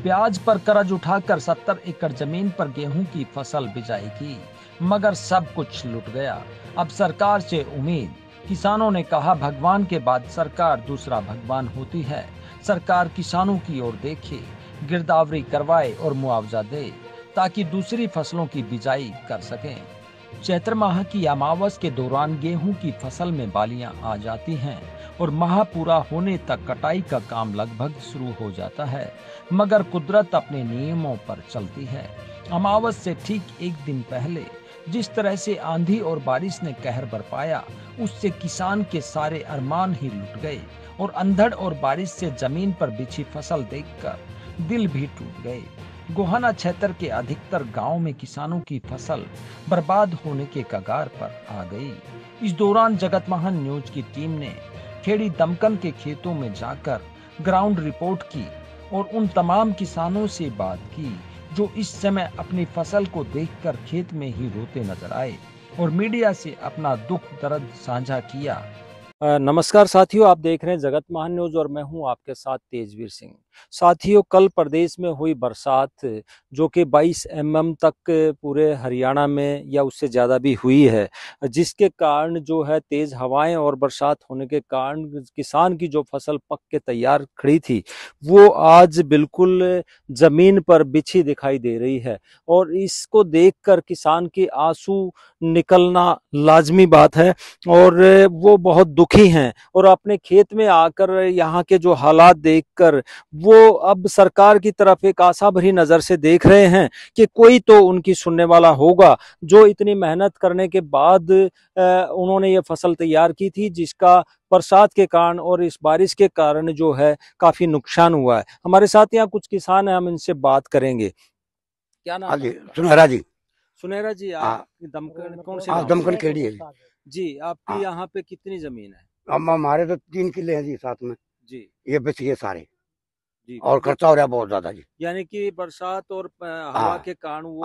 ब्याज पर कर्ज उठाकर 70 एकड़ जमीन पर गेहूं की फसल बिजाई की, मगर सब कुछ लुट गया। अब सरकार से उम्मीद। किसानों ने कहा भगवान के बाद सरकार दूसरा भगवान होती है। सरकार किसानों की ओर देखे, गिरदावरी करवाए और मुआवजा दे ताकि दूसरी फसलों की बिजाई कर सकें। चैत्र माह की अमावस के दौरान गेहूं की फसल में बालियां आ जाती हैं और माह पूरा होने तक कटाई का काम लगभग शुरू हो जाता है, मगर कुदरत अपने नियमों पर चलती है। अमावस से ठीक एक दिन पहले जिस तरह से आंधी और बारिश ने कहर बरपाया, उससे किसान के सारे अरमान ही लुट गए और अंधड़ और बारिश से जमीन पर बिछी फसल देखकर दिल भी टूट गए। गोहाना क्षेत्र के अधिकतर गांव में किसानों की फसल बर्बाद होने के कगार पर आ गई। इस दौरान जगत महान न्यूज की टीम ने खेड़ी दमकन के खेतों में जाकर ग्राउंड रिपोर्ट की और उन तमाम किसानों से बात की जो इस समय अपनी फसल को देखकर खेत में ही रोते नजर आए और मीडिया से अपना दुख दर्द साझा किया। नमस्कार साथियों, आप देख रहे हैं जगत महान न्यूज और मैं हूं आपके साथ तेजवीर सिंह। साथियों, कल प्रदेश में हुई बरसात जो कि 22 mm तक पूरे हरियाणा में या उससे ज़्यादा भी हुई है, जिसके कारण जो है तेज़ हवाएं और बरसात होने के कारण किसान की जो फसल पक के तैयार खड़ी थी वो आज बिल्कुल ज़मीन पर बिछी दिखाई दे रही है और इसको देखकर किसान के आंसू निकलना लाजमी बात है और वो बहुत दुखी हैं और अपने खेत में आकर यहाँ के जो हालात देखकर वो अब सरकार की तरफ एक आशा भरी नजर से देख रहे हैं कि कोई तो उनकी सुनने वाला होगा, जो इतनी मेहनत करने के बाद उन्होंने ये फसल तैयार की थी, जिसका बरसात के कारण और इस बारिश के कारण जो है काफी नुकसान हुआ है। हमारे साथ यहाँ कुछ किसान हैं, हम इनसे बात करेंगे। क्या नाम है? सुनहरा जी। सुनहरा जी, आप दमकन कौन से दमकन खेड़ी है जी। आपकी यहाँ पे कितनी जमीन है? अब हमारे तो 3 किले हैं जी साथ में जी। ये बिछ गए सारे जी। और खर्चा हो रहा है बहुत ज्यादा जी। यानी कि बरसात और हवा के कारण वो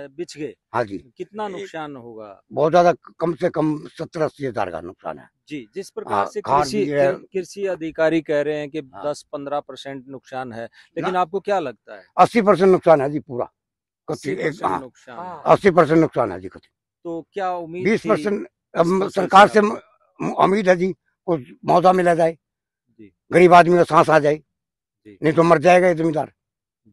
बिछ गए। हाँ जी। कितना नुकसान होगा? बहुत ज्यादा, कम से कम 70-80 हजार का नुकसान है जी। जिस प्रकार से कृषि अधिकारी कह रहे हैं कि 10-15% नुकसान है, लेकिन आपको क्या लगता है? 80% नुकसान है जी पूरा। 80% नुकसान, 80% नुकसान है जी। तो क्या उम्मीद 20% सरकार से उम्मीद है जी, कुछ मुआवजा मिला जाए, गरीब आदमी को सांस आ जाए, नहीं तो मर जाएगा ये जमींदार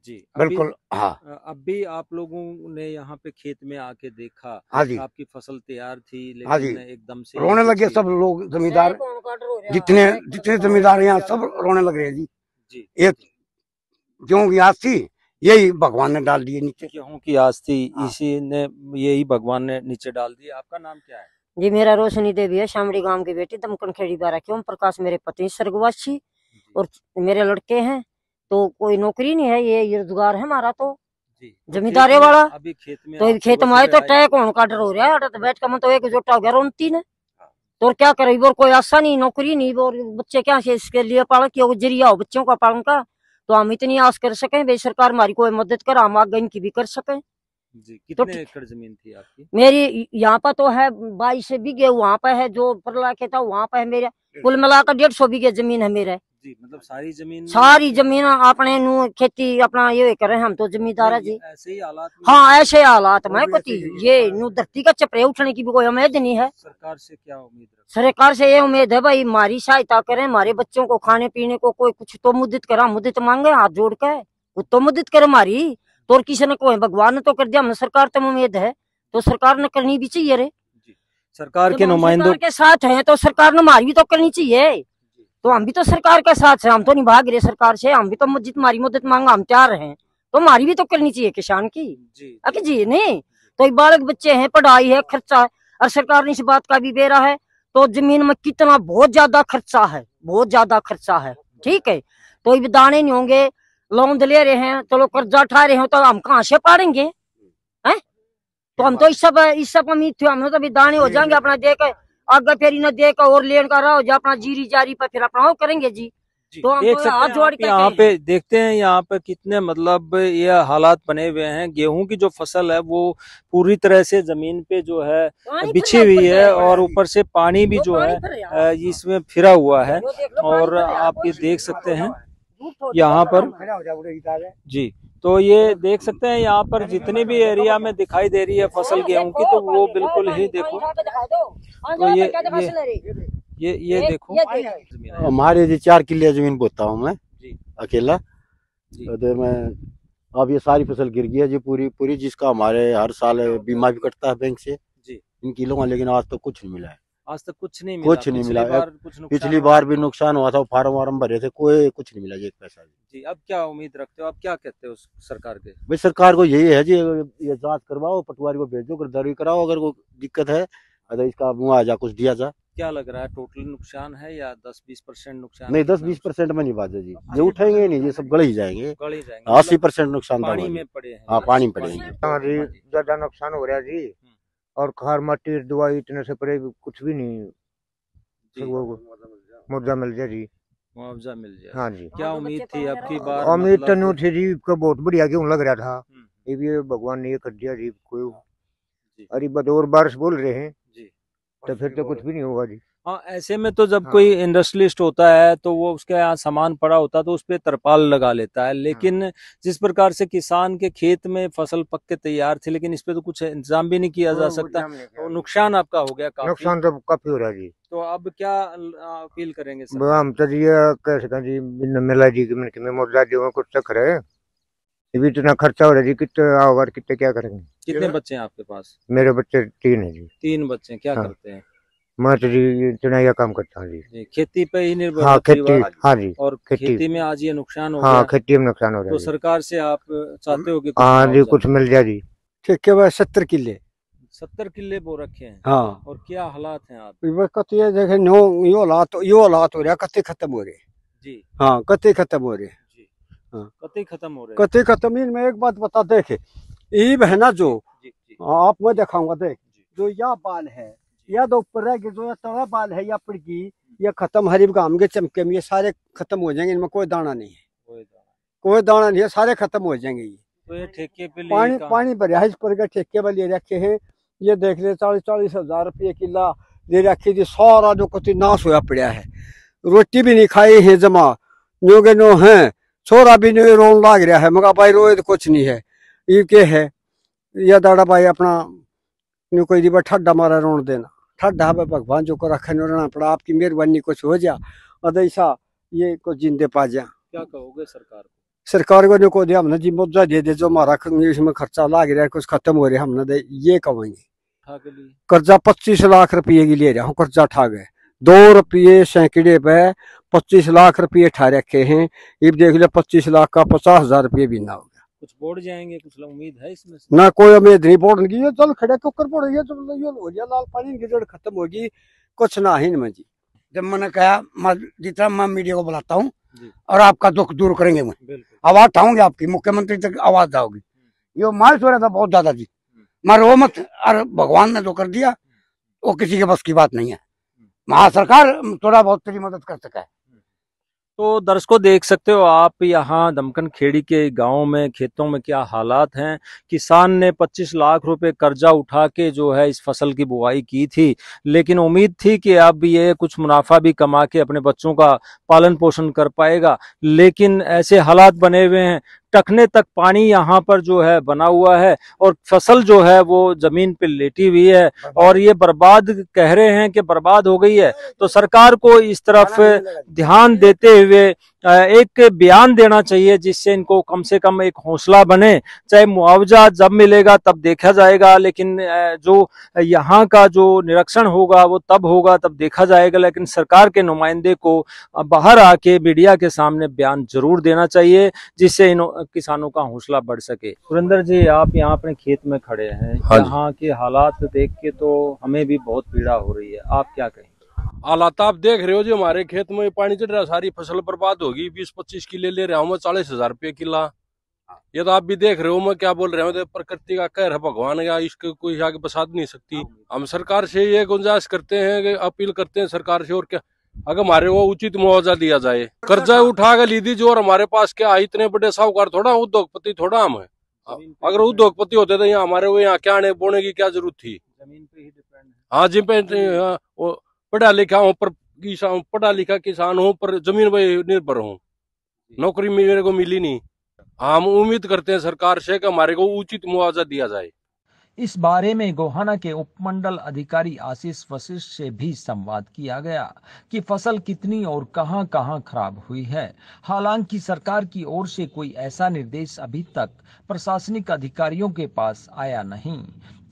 जी। बिल्कुल। हाँ, अभी आप लोगों ने यहाँ पे खेत में आके देखा, हाँ जी, आपकी फसल तैयार थी, लेकिन हाँ जी, एकदम से रोने लगे सब लोग। जमींदार जितने जमींदार यहाँ सब रोने लग रहे हैं जी। ये गेहूं की आस थी, यही भगवान ने डाल दिए नीचे। गेहूं की आस थी, इसी ने यही भगवान ने नीचे डाल दिया। आपका नाम क्या है? जी, मेरा रोशनी देवी है, शामड़ी गांव की बेटी, दमकन खेड़ी बारा क्यों प्रकाश मेरे पति स्वर्गवासी और मेरे लड़के हैं, तो कोई नौकरी नहीं है, ये रोजगार है हमारा तो जमींदारे वाला। अभी खेत में तो खेत में आए तो टैक होने का डर हो रहा है, तो बैठ का मन तो एक जोटा हो गया रोनती ने, तो क्या करे, और कोई आशा नहीं, नौकरी नहीं, और बच्चे क्या से इसके लिए पालन किया जरिया हो बच्चों का पालन का, तो हम इतनी आस कर सकें भाई सरकार हमारी कोई मदद कर, हम आगे इनकी भी कर सकें। जी। कितने एकड़ जमीन थी आपकी? मेरी यहाँ पर तो है 22 बीघे, वहाँ पे है जो परला के था वहाँ पे है मेरे, कुल मिलाकर 150 बीघे जमीन है मेरे जी। मतलब सारी जमीन अपने नु खेती अपना ये करे, हम तो जमींदार है जी। ऐसे ही हालात? हाँ, ऐसे हालात में ये नु धरती का चपरे उठने की भी कोई उम्मीद नहीं है। सरकार से क्या उम्मीद? सरकार से ये उम्मीद है भाई हमारी सहायता करें, हमारे बच्चों को खाने पीने को कोई कुछ तो मदद करा, मदद मांगे हाथ जोड़ के, कुछ तो मदद करे हमारी, तो किसी ने कोई भगवान ने तो कर दिया, हमने सरकार तो उम्मीद है तो सरकार ने करनी भी चाहिए रे। सरकार के नुमाइंदों के साथ है तो सरकार ने हमारी भी तो करनी चाहिए, तो हम भी तो सरकार के साथ है, हम तो नहीं भाग रहे सरकार से, हम भी तो हमारी मदद मांगा हम तैयार हैं, तो हमारी भी तो करनी चाहिए किसान की जी। नहीं तो बालक बच्चे हैं, पढ़ाई है, खर्चा है, और सरकार ने इस बात का भी बेरा है, तो जमीन में कितना बहुत ज्यादा खर्चा है, बहुत ज्यादा खर्चा है। ठीक है, तो ये दाने नहीं होंगे, लोन ले रहे हैं, चलो कर्जा उठा रहे हो, तो हम कहाँ से पाड़ेंगे हैं? तो हम तो इस सब उम्मीद थे, हम तो भी दाने हो जाएंगे अपना देख आगे, फिर इन्हें देख और लेन का रहा हो जा अपना जीरी जारी पर फिर अपना वो करेंगे जी। तो हम देख सकते हैं यहाँ पे, देखते हैं यहाँ पे कितने मतलब ये हालात बने हुए हैं। गेहूं की जो फसल है वो पूरी तरह से जमीन पे जो है बिछी हुई है और ऊपर से पानी भी जो है इसमें फिरा हुआ है, और आप ये देख सकते हैं यहाँ पर जी। तो ये देख सकते हैं यहाँ पर जितनी भी एरिया में दिखाई दे रही है फसल गेहूं की, तो वो बिल्कुल ही देखो, तो ये देखो, हमारे जी 4 किले जमीन बोता हूँ मैं जी अकेला। जी। तो मैं अब ये सारी फसल गिर गई है जी पूरी, जिसका हमारे हर साल बीमा भी कटता है बैंक से जी। इन किलों का, लेकिन आज तक कुछ नहीं मिला है। आज तक कुछ नहीं मिला? कुछ नहीं मिला। पिछली बार भी नुकसान हुआ था, फार्म वार्म भरे थे, कोई कुछ नहीं मिला जी, एक पैसा जी। अब क्या उम्मीद रखते हो, अब क्या कहते हो सरकार के? भाई सरकार को यही है जी, ये जांच करवाओ, पटवारी को भेजो, गिरदावरी कराओ, अगर कोई दिक्कत है अगर इसका मुआवजा कुछ दिया जाए। क्या लग रहा है, टोटल नुकसान है या 10-20% नुकसान? नहीं, 10-20% में नहीं बात है जी, ये उठेंगे नहीं, ये सब गड़ ही जाएंगे। 80% नुकसान पानी में पड़े हैं। हाँ, पानी में पड़ेंगे। ज्यादा नुकसान हो रहा है जी, और खार माटी दवाई इतने से परे कुछ भी नहीं, मुआवजा मिल जाए जी, मुआवजा मिल जाए। हाँ जी। क्या उम्मीद थी अब की बार? उम्मीद तो नहीं थी जी, को बहुत बढ़िया क्यों लग रहा था, ये भी भगवान ने ये कर दिया जी। कोई अरे बदौर बारिश बोल रहे हैं जी, तो फिर तो कुछ भी नहीं होगा जी। हाँ, ऐसे में तो जब कोई इंडस्ट्रियलिस्ट होता है तो वो उसके यहाँ सामान पड़ा होता है तो उस पे तरपाल लगा लेता है, लेकिन जिस प्रकार से किसान के खेत में फसल पक के तैयार थी, लेकिन इस पे तो कुछ इंतजाम भी नहीं किया जा सकता, तो नुकसान आपका हो गया काफी। नुकसान तो काफी हो रहा है जी। तो अब क्या अपील करेंगे सर? हम तो जी कह सकें जी, मिला जी कि मुआवजा जो कुछ तक है, ये भी इतना खर्चा हो रहा है जी, कितना होगा, कितने क्या करेंगे। कितने बच्चे हैं आपके पास? मेरे बच्चे 3 है जी। 3 बच्चे, क्या करते हैं? मैं तो जी चुनाई काम करता हूँ जी। खेती पे ही निर्भर? हाँ, खेती। हाँ जी। और खेती में आज ये नुकसान हो गया? हाँ, खेती में नुकसान हो रहा है। तो सरकार से आप चाहते हो कि हाँ जी, कुछ मिल जाए जी। ठेके में 70 किले 70 किले बो रखे हैं। हाँ। और क्या हालात हैं आप? कते देखे यो हालात हो रहा, कते खत्म हो रहे जी। हाँ, कते खत्म हो रहे जी। हाँ, कते खत्म हो रहे, कते खत्म। इनमें एक बात बता, देखे ईब है ना जो जी, जी। आप मैं दिखाऊंगा, देख जो या बाल है या तो ऊपर रह गए, जो या तड़ा बाल है या पिड़की, ये खत्म हरीब गाम के चमके में, ये सारे खत्म हो जाएंगे, इनमें कोई दाना नहीं है, कोई दाना नहीं है, सारे खत्म हो जाएंगे। ये तो ये ठेके पे पानी भरिया है, इस पर ठेके पर ले रखे हैं। ये देख रहे 40-40 हजार रुपये किला ले रखी थी, सारा जो कुछ नाश होया पड़ा है, रोटी भी नहीं खाई है जमा, नो के नो है, छोरा भी नहीं रोन लाग रहा है, मगर भाई रोए तो कुछ नहीं है, ये के है या दाड़ा भाई अपना कोई दिबा ठड्डा मारा रोन देना, ठड्डा भगवान जो को रखने रहना पड़ा, आपकी मेहरबानी कुछ हो जा, अदैसा ये कुछ जिंदे पा जा। क्या कहोगे सरकार को? सरकार को जो को दे, हमने जी मुआवजा दे दे, जो हमारा इसमें खर्चा लाग रहा है, कुछ खत्म हो रहा है, हमने दे, ये कहेंगे। कर्जा 25 लाख रुपये की ले रहा हूँ, कर्जा ठा गए 2 रुपये सैकड़े पे 25 लाख रुपये ठा रखे हैं। ये देख ले 25 लाख का 50,000 रुपये भी ना हो गया। कुछ बोर्ड जाएंगे, कुछ उम्मीद है इसमें से? ना कोई उम्मीद नहीं बोर्ड की, ये चल खड़े कुकर बोड़ गया, हो गया लाल पानी की जड़ खत्म होगी, कुछ ना ही में जी। जब मैंने कहा जितना मैं मीडिया को बुलाता हूँ और आपका दुख दूर करेंगे, मैं आवाज उठाऊंगी, आपकी मुख्यमंत्री तक आवाज जाओगी। ये मार्च हो रहा था बहुत ज्यादा जी, मैं रो मत, और भगवान ने जो कर दिया वो किसी के बस की बात नहीं है, महा सरकार थोड़ा बहुत तेरी मदद कर सका है। तो दर्शकों देख सकते हो आप यहाँ दमकन खेड़ी के गांव में खेतों में क्या हालात हैं। किसान ने 25 लाख रुपए कर्जा उठा के जो है इस फसल की बुआई की थी, लेकिन उम्मीद थी कि अब ये कुछ मुनाफा भी कमा के अपने बच्चों का पालन पोषण कर पाएगा, लेकिन ऐसे हालात बने हुए हैं, टखने तक पानी यहाँ पर जो है बना हुआ है और फसल जो है वो जमीन पे लेटी हुई है और ये बर्बाद कह रहे हैं कि बर्बाद हो गई है। तो सरकार को इस तरफ ध्यान देते हुए एक बयान देना चाहिए जिससे इनको कम से कम एक हौसला बने। चाहे मुआवजा जब मिलेगा तब देखा जाएगा, लेकिन जो यहाँ का जो निरीक्षण होगा वो तब होगा, तब देखा जाएगा, लेकिन सरकार के नुमाइंदे को बाहर आके मीडिया के सामने बयान जरूर देना चाहिए जिससे इन किसानों का हौसला बढ़ सके। सुरेंद्र जी, आप यहाँ अपने खेत में खड़े हैं, यहाँ के हालात देख के तो हमें भी बहुत पीड़ा हो रही है, आप क्या कहेंगे? हालात आप देख रहे हो जी, हमारे खेत में पानी चढ़ रहा, सारी फसल बर्बाद होगी। 20-25 किले ले रहा हूँ मैं, 40,000 रुपये किला। ये तो आप भी देख रहे हो मैं क्या बोल रहा हूँ, तो प्रकृति का कहर है, भगवान का, इसको कोई आगे बसात नहीं सकती। हम सरकार से ये गुंजाइश करते हैं, अपील करते हैं सरकार से, और क्या अगर हमारे वो उचित मुआवजा दिया जाए। कर्जा उठा के ली दीजिए, और हमारे पास क्या इतने बड़े साहूकार थोड़ा, उद्योगपति थोड़ा हम है। अगर उद्योगपति होते तो यहाँ हमारे वो यहाँ क्या आने बोने की क्या जरूरत थी? जमीन पे ही डिपेंड है। हाँ जी, पढ़ा लिखा हूँ, पर पढ़ा लिखा किसान हूँ, पर जमीन पे निर्भर हूँ। नौकरी मेरे को मिली नहीं। हम उम्मीद करते हैं सरकार से कि हमारे को उचित मुआवजा दिया जाए। इस बारे में गोहाना के उपमंडल अधिकारी आशीष वशिष्ठ से भी संवाद किया गया कि फसल कितनी और कहां-कहां खराब हुई है। हालांकि सरकार की ओर से कोई ऐसा निर्देश अभी तक प्रशासनिक अधिकारियों के पास आया नहीं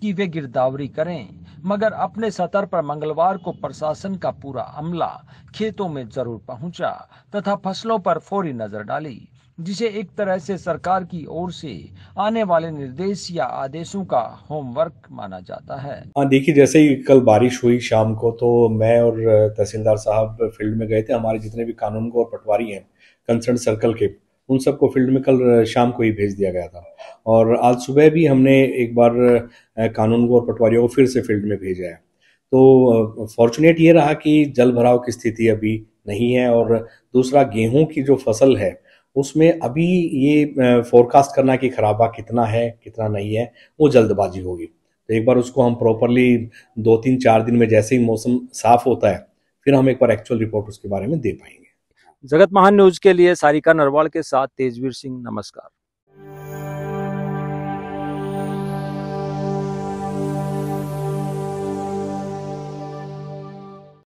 कि वे गिरदावरी करें, मगर अपने स्तर पर मंगलवार को प्रशासन का पूरा अमला खेतों में जरूर पहुंचा तथा फसलों पर फौरी नजर डाली, जिसे एक तरह से सरकार की ओर से आने वाले निर्देश या आदेशों का होमवर्क माना जाता है। हाँ, देखिए, जैसे ही कल बारिश हुई शाम को, तो मैं और तहसीलदार साहब फील्ड में गए थे। हमारे जितने भी कानूनगो और पटवारी हैं कंसर्न सर्कल के, उन सबको फील्ड में कल शाम को ही भेज दिया गया था। और आज सुबह भी हमने एक बार कानूनगो और पटवारियों को फिर से फील्ड में भेजा है। तो फॉर्चुनेट ये रहा कि जल भराव की स्थिति अभी नहीं है। और दूसरा, गेहूं की जो फसल है उसमें अभी ये फोरकास्ट करना कि खराबा कितना है कितना नहीं है, वो जल्दबाजी होगी। तो एक बार उसको हम प्रॉपरली 2-3-4 दिन में, जैसे ही मौसम साफ होता है, फिर हम एक बार एक्चुअल रिपोर्ट उसके बारे में दे पाएंगे। जगत महान न्यूज के लिए सारिका नरवाल के साथ तेजवीर सिंह, नमस्कार।